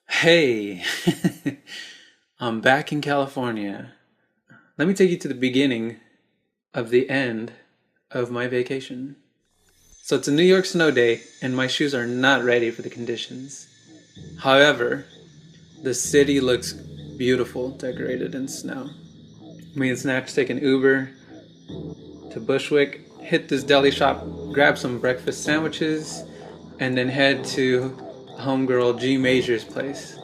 Hey, I'm back in California. Let me take you to the beginning of the end of my vacation. So it's a New York snow day, and my shoes are not ready for the conditions. However, the city looks beautiful, decorated in snow. Me and Snatch take an Uber to Bushwick, hit this deli shop, grab some breakfast sandwiches, and then head to homegirl G Major's place.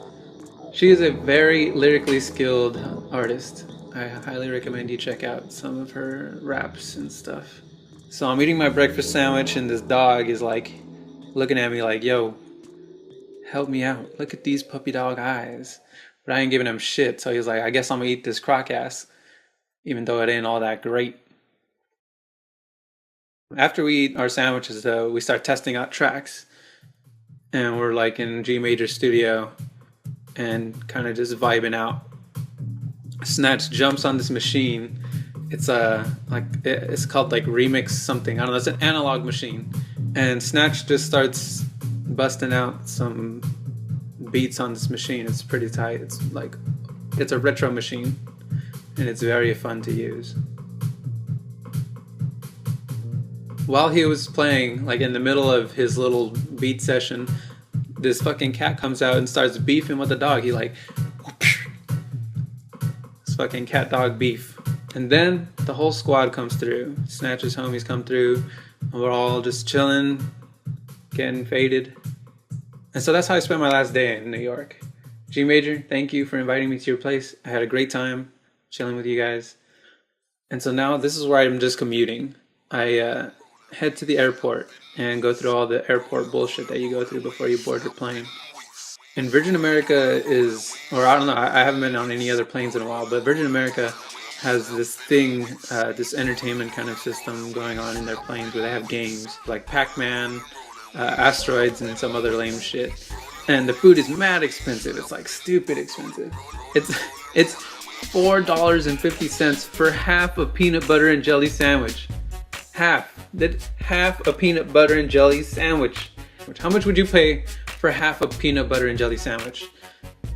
She is a very lyrically skilled artist. I highly recommend you check out some of her raps and stuff. So I'm eating my breakfast sandwich, and this dog is like looking at me like, yo, help me out. Look at these puppy dog eyes. But I ain't giving him shit, so he's like, I guess I'm gonna eat this crock ass, even though it ain't all that great. After we eat our sandwiches, though, we start testing out tracks. And we're like in G Major studio and kind of just vibing out. Snatch jumps on this machine. It's it's called like Remix something. I don't know. It's an analog machine, and Snatch just starts busting out some beats on this machine. It's pretty tight. It's a retro machine, and it's very fun to use. While he was playing, like in the middle of his little beat session, this fucking cat comes out and starts beefing with the dog. He like, it's fucking cat dog beef. And then the whole squad comes through. Snatch's homies come through, and we're all just chilling, getting faded. And so that's how I spent my last day in New York. G Major, thank you for inviting me to your place. I had a great time chilling with you guys. And so now this is where I'm just commuting. I head to the airport and go through all the airport bullshit that you go through before you board your plane. And Virgin America is, or I don't know, I haven't been on any other planes in a while, but Virgin America has this thing, this entertainment kind of system going on in their planes where they have games like Pac-Man, Asteroids, and some other lame shit. And the food is mad expensive. It's like stupid expensive. It's $4.50 for half a peanut butter and jelly sandwich. Half a peanut butter and jelly sandwich. How much would you pay for half a peanut butter and jelly sandwich?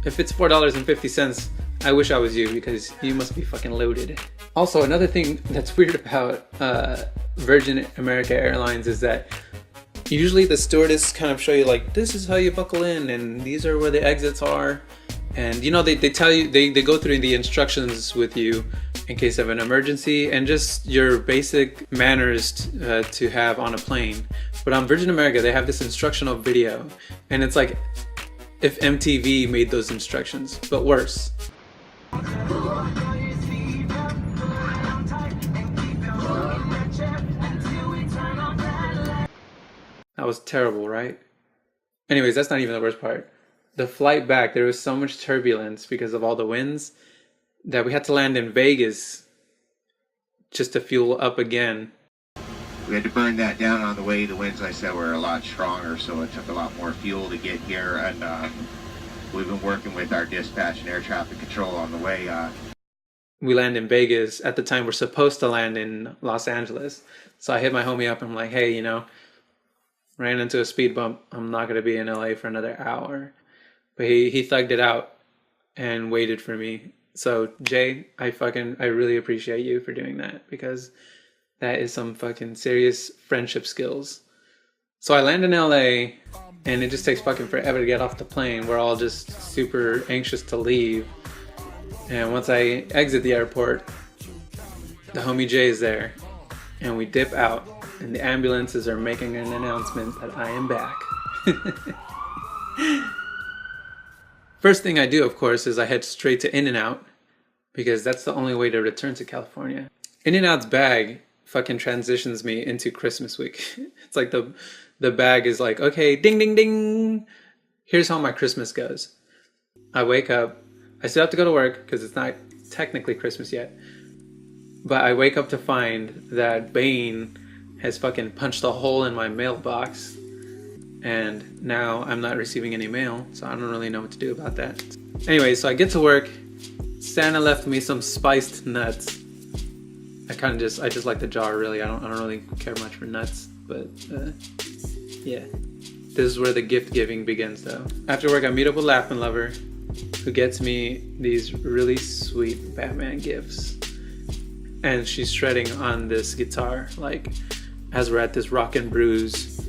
If it's $4.50, I wish I was you, because you must be fucking loaded. Also, another thing that's weird about Virgin America Airlines is that usually the stewardess kind of show you like, this is how you buckle in, and these are where the exits are. And you know, they tell you, they go through the instructions with you in case of an emergency, and just your basic manners to have on a plane. But on Virgin America, they have this instructional video, and it's like if MTV made those instructions, but worse. That was terrible, right? Anyways, that's not even the worst part. The flight back, there was so much turbulence because of all the winds that we had to land in Vegas just to fuel up again. We had to burn that down on the way. The winds, I said, were a lot stronger, so it took a lot more fuel to get here. And we've been working with our dispatch and air traffic control on the way. We land in Vegas. At the time, we're supposed to land in Los Angeles. So I hit my homie up. I'm like, hey, ran into a speed bump. I'm not going to be in LA for another hour. But he thugged it out and waited for me. So Jay, I really appreciate you for doing that, because that is some fucking serious friendship skills. So I land in LA, and it just takes fucking forever to get off the plane. We're all just super anxious to leave. And once I exit the airport, the homie Jay is there, and we dip out, and the ambulances are making an announcement that I am back. First thing I do, of course, is I head straight to In-N-Out, because that's the only way to return to California. In-N-Out's bag fucking transitions me into Christmas week. It's like the bag is like, okay, ding, ding, ding. Here's how my Christmas goes. I wake up. I still have to go to work because it's not technically Christmas yet. But I wake up to find that Bane has fucking punched a hole in my mailbox. And now I'm not receiving any mail, so I don't really know what to do about that. Anyway, so I get to work. Santa left me some spiced nuts. I just like the jar, really. I don't really care much for nuts, but yeah. This is where the gift giving begins though. After work I meet up with Laugh-In Lover, who gets me these really sweet Batman gifts. And she's shredding on this guitar, like, as we're at this Rock and Brews.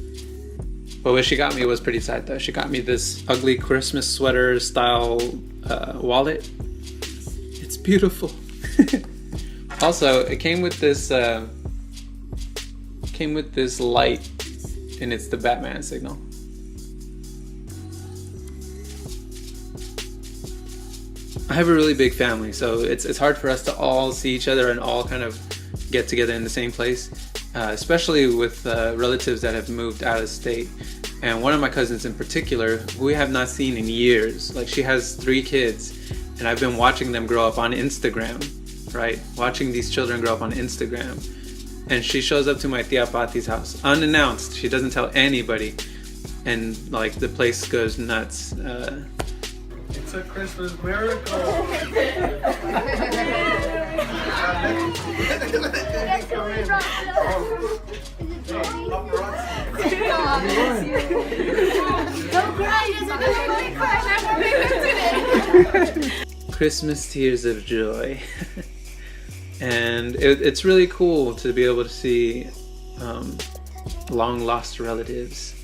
But what she got me was pretty tight though. She got me this ugly Christmas sweater style wallet. It's beautiful. Also, it came with this light, and it's the Batman signal. I have a really big family, so it's hard for us to all see each other and all kind of get together in the same place, especially with relatives that have moved out of state. And one of my cousins in particular, who we have not seen in years. Like, she has 3 kids, and I've been watching them grow up on Instagram, right? Watching these children grow up on Instagram. And she shows up to my Tia Pati's house, unannounced. She doesn't tell anybody. And, like, the place goes nuts. It's a Christmas miracle. Don't cry, Christmas tears of joy. And it's really cool to be able to see long lost relatives.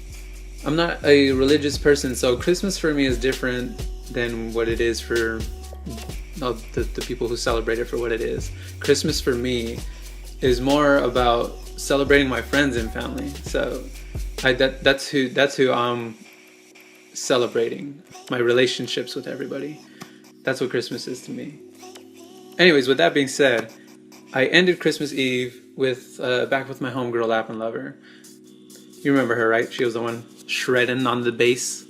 I'm not a religious person, so Christmas for me is different than what it is for the people who celebrate it for what it is. Christmas for me is more about celebrating my friends and family. So that's who I'm celebrating, my relationships with everybody. That's what Christmas is to me. Anyways, with that being said, I ended Christmas Eve with back with my homegirl Laugh-In Lover. You remember her, right? She was the one shredding on the bass.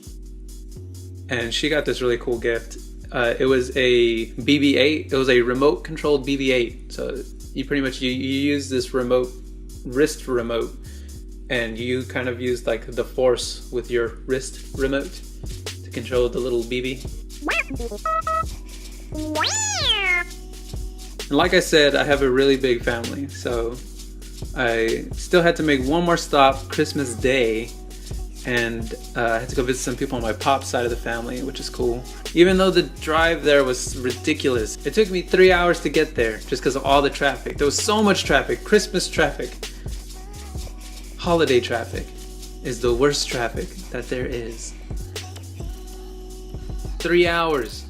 And she got this really cool gift. It was a BB-8. It was a remote controlled BB-8. So you pretty much you use this wrist remote, and you kind of use like the force with your wrist remote to control the little BB. And like I said, I have a really big family, so I still had to make one more stop Christmas Day, and I had to go visit some people on my pop side of the family, which is cool. Even though the drive there was ridiculous. It took me 3 hours to get there just because of all the traffic. There was so much traffic. Christmas traffic. Holiday traffic is the worst traffic that there is. 3 hours.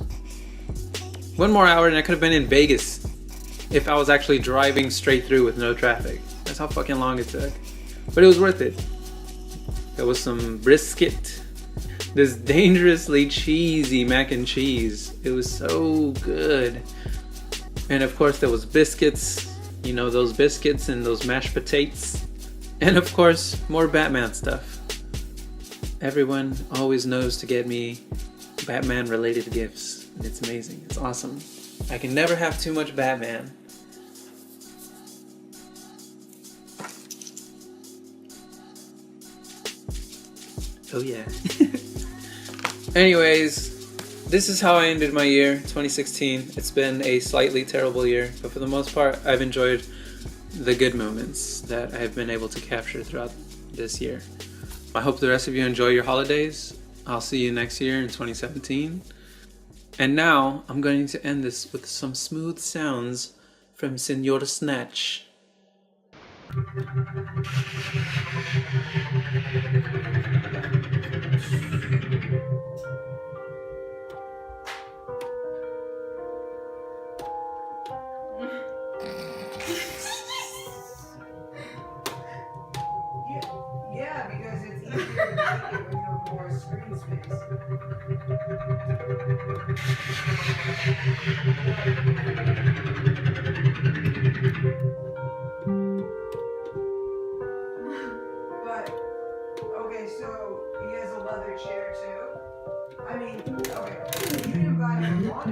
1 more hour and I could have been in Vegas if I was actually driving straight through with no traffic. That's how fucking long it took. But it was worth it. There was some brisket. This dangerously cheesy mac and cheese. It was so good. And of course there was biscuits. You know, those biscuits and those mashed potatoes. And of course, more Batman stuff. Everyone always knows to get me Batman related gifts. And it's amazing. It's awesome. I can never have too much Batman. Oh yeah. Anyways, this is how I ended my year, 2016. It's been a slightly terrible year, but for the most part, I've enjoyed the good moments that I have been able to capture throughout this year. I hope the rest of you enjoy your holidays. I'll see you next year in 2017. And now, I'm going to end this with some smooth sounds from Senor Snatch. Yeah, because it's easier to take it when you have more screen space. But, okay, so he has a leather chair too? I mean, okay, you didn't buy him one.